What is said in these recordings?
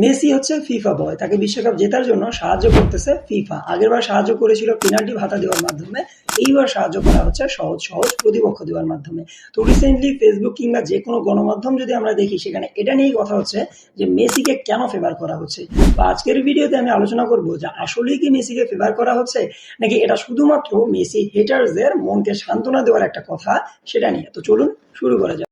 Messi হচ্ছে FIFA বয়, তাকে বিশ্বকাপ জেতার জন্য সাহায্য করতেছে ফিফা। আগেরবার সাহায্য করেছিল পেনাল্টি ভাতা দেওয়ার মাধ্যমে, এইবার সাহায্য করা হচ্ছে সহজ সহজ প্রতিপক্ষ দেওয়ার মাধ্যমে। তো রিসেন্টলি ফেসবুক কিংবা যে কোনো গণমাধ্যম যদি আমরা দেখি, সেখানে এটা নিয়েই কথা হচ্ছে যে মেসিকে কেন ফেভার করা হচ্ছে। বা আজকের ভিডিওতে আমি আলোচনা করব যে আসলেই কি মেসিকে ফেভার করা হচ্ছে, নাকি এটা শুধুমাত্র মেসি হেটার্সদের মনকে সান্ত্বনা দেওয়ার একটা কথা, সেটা নিয়ে। তো চলুন শুরু করা যাক।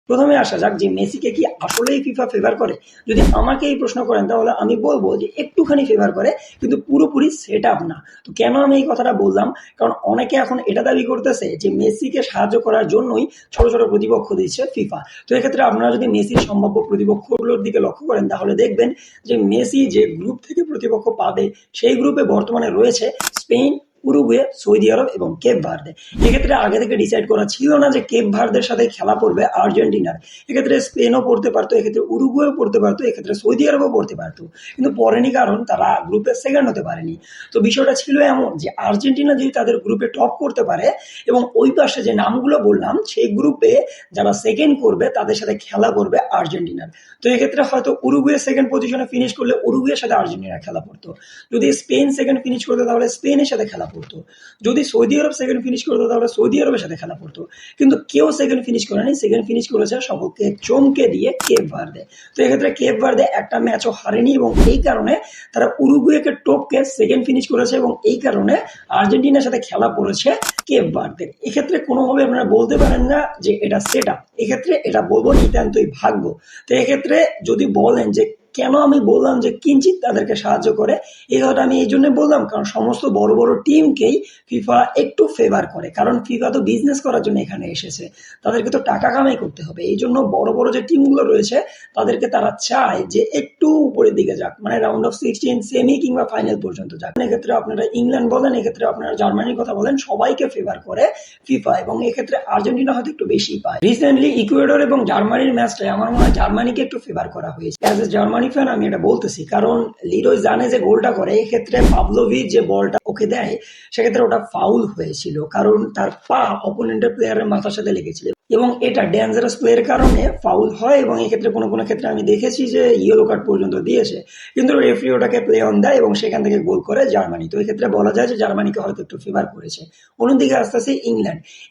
প্রথমে আসা যাক যে মেসিকে কি আসলেই ফিফা ফেভার করে। যদি আমাকে এই প্রশ্ন করেন তাহলে আমি বলবো যে একটুখানি ফেভার করে, কিন্তু পুরোপুরি সেট আপ না। তো কেন আমি এই কথাটা বললাম, কারণ অনেকে এখন এটা দাবি করতেছে যে মেসিকে সাহায্য করার জন্যই ছোট ছোট প্রতিপক্ষ দিচ্ছে ফিফা। তো এক্ষেত্রে আপনারা যদি মেসির সম্ভাব্য প্রতিপক্ষগুলোর দিকে লক্ষ্য করেন, তাহলে দেখবেন যে মেসি যে গ্রুপ থেকে প্রতিপক্ষ পাবে, সেই গ্রুপে বর্তমানে রয়েছে স্পেন, উরুগুয়ে, সৌদি আরব এবং কেপ ভার্দে। এক্ষেত্রে আগে থেকে ডিসাইড করা ছিল না যে কেপ ভার্দের সাথে খেলা পড়বে আর্জেন্টিনার। এক্ষেত্রে স্পেনও পড়তে পারতো, এক্ষেত্রে উরুগুয়েও পড়তে পারতো, এক্ষেত্রে সৌদি আরবও পড়তে পারতো, কিন্তু পড়েনি কারণ তারা গ্রুপে সেকেন্ড হতে পারেনি। তো বিষয়টা ছিল এমন যে আর্জেন্টিনা যদি তাদের গ্রুপে টপ করতে পারে এবং ওই পাশে যে নামগুলো বললাম সেই গ্রুপে যারা সেকেন্ড করবে তাদের সাথে খেলা করবে আর্জেন্টিনার। তো এক্ষেত্রে হয়তো উরুগুয়ে সেকেন্ড পজিশনে ফিনিশ করলে উরুগুয়ের সাথে আর্জেন্টিনা খেলা পড়তো, যদি স্পেন সেকেন্ড ফিনিশ করতো তাহলে স্পেনের সাথে খেলা পড়তো, যদি সৌদি আরব সেকেন্ড ফিনিশ করতো তাহলে সৌদি আরবের সাথে খেলা পড়তো। কিন্তু কেউ সেকেন্ড ফিনিশ করেনি, সেকেন্ড ফিনিশ করেছে সকলকে চমকে দিয়ে কেপ ভার্দে। তো এক্ষেত্রে কেপ ভার্দে একটা ম্যাচও হারেনি এবং এই কারণে তারা উরুগুয়েকে টপকে সেকেন্ড ফিনিশ করেছে এবং এই কারণে আর্জেন্টিনার সাথে খেলা পড়েছে কেপ ভার্দে। এক্ষেত্রে কোনোভাবে আপনারা বলতে পারেন না যে এটা সেট আপ, এক্ষেত্রে এটা বলবো নিতান্তই ভাগ্য। তো এক্ষেত্রে যদি বলেন যে কেন আমি বললাম যে কিঞ্চিত তাদেরকে সাহায্য করে, এই কথাটা আমি এই জন্য বললাম কারণ সমস্ত বড় বড় টিমকেই ফিফা একটু ফেভার করে, কারণ ফিফা তো বিজনেস করার জন্য এখানে এসেছে, তাদেরকে তো টাকা কামাই করতে হবে। এই জন্য বড় বড় যে টিমগুলো রয়েছে তাদেরকে তারা চায় যে একটু উপরের দিকে যাক, মানে রাউন্ড অফ 16, সেমি কিংবা ফাইনাল পর্যন্ত যাক। এক্ষেত্রে আপনারা ইংল্যান্ড বলেন, এক্ষেত্রে আপনারা জার্মানির কথা বলেন, সবাইকে ফেভার করে ফিফা এবং এক্ষেত্রে আর্জেন্টিনা হয়তো একটু বেশি পায়। রিসেন্টলি ইকুয়েডর এবং জার্মানির ম্যাচটায় আমার মনে হয় জার্মানিকে একটু ফেভার করা হয়েছে। অ্যাজ এ জার্মানি ফ্যান আমি এটা বলতেছি, কারণ লিরোয় জানে যে গোলটা করে, এক্ষেত্রে পাভলোভিচ যে বলটা ওকে দেয় সেক্ষেত্রে ওটা ফাউল হয়েছিল, কারণ তার পা অপোনেন্টের প্লেয়ারের মাথার সাথে লেগেছিল এবং এটা ডেঞ্জারাস প্লের কারণে ফাউল হয় এবং এক্ষেত্রে কোনো কোনো ক্ষেত্রে আমি দেখেছি যে ইয়েলো কার্ড পর্যন্ত দিয়েছে, কিন্তু রেফারি ওটাকে প্লে অন দেয় এবং সেখান থেকে গোল করে জার্মানি। তো এক্ষেত্রে বলা যায় যে জার্মানিকে হয়তো একটু ফেভার করেছে। অন্যদিকে আস্তে আস্তে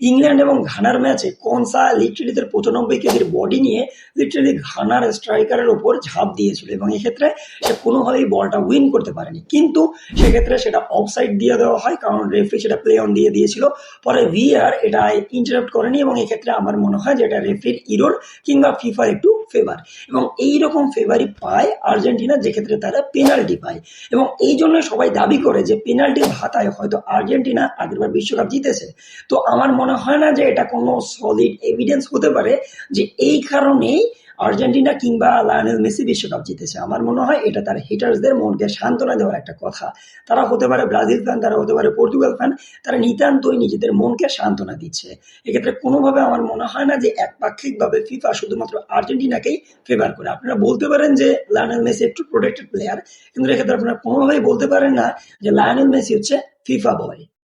ইংল্যান্ড এবং ঘানার ম্যাচে কনসা লিটারেলি তার 95 কেজির বডি নিয়ে লিটারেলি ঘানার স্ট্রাইকারের ওপর ঝাঁপ দিয়েছিল এবং এক্ষেত্রে সে কোনোভাবেই বলটা উইন করতে পারেনি, কিন্তু সেক্ষেত্রে সেটা অফসাইড দিয়ে দেওয়া হয় কারণ রেফারি সেটা প্লে অন দিয়ে দিয়েছিল। পরে ভিআর এটা ইন্টারাপ্ট করেনি এবং এক্ষেত্রে আমার মনে হয় যে এটা রেফারির ইরোর কিংবা ফিফার একটু ফেভার, এবং এইরকম ফেভারই পায় আর্জেন্টিনা, যেক্ষেত্রে তারা পেনাল্টি পায় এবং এই জন্য সবাই দাবি করে যে পেনাল্টি ভাতায় হয়তো আর্জেন্টিনা আগেরবার বিশ্বকাপ জিতেছে। তো আমার মনে হয় না যে এটা কোনো সলিড এভিডেন্স হতে পারে যে এই কারণেই আর্জেন্টিনা কিংবা লায়নেল মেসি বিশ্বকাপ জিতেছে। আমার মনে হয় এটা তার হিটার্সদের মনকে সান্ত্বনা দেওয়ার একটা কথা। তারা হতে পারে ব্রাজিল ফ্যান, তারা হতে পারে পর্তুগাল ফ্যান, তারা নিতান্তই নিজেদের মনকে সান্ত্বনা দিচ্ছে। এক্ষেত্রে কোনোভাবে আমার মনে হয় না যে একপাক্ষিকভাবে ফিফা শুধুমাত্র আর্জেন্টিনাকেই ফেভার করে। আপনারা বলতে পারেন যে লায়নেল মেসি একটু প্রোটেক্টেড প্লেয়ার, কিন্তু এক্ষেত্রে আপনারা কোনোভাবেই বলতে পারেন না যে লায়নেল মেসি হচ্ছে ফিফা বয়।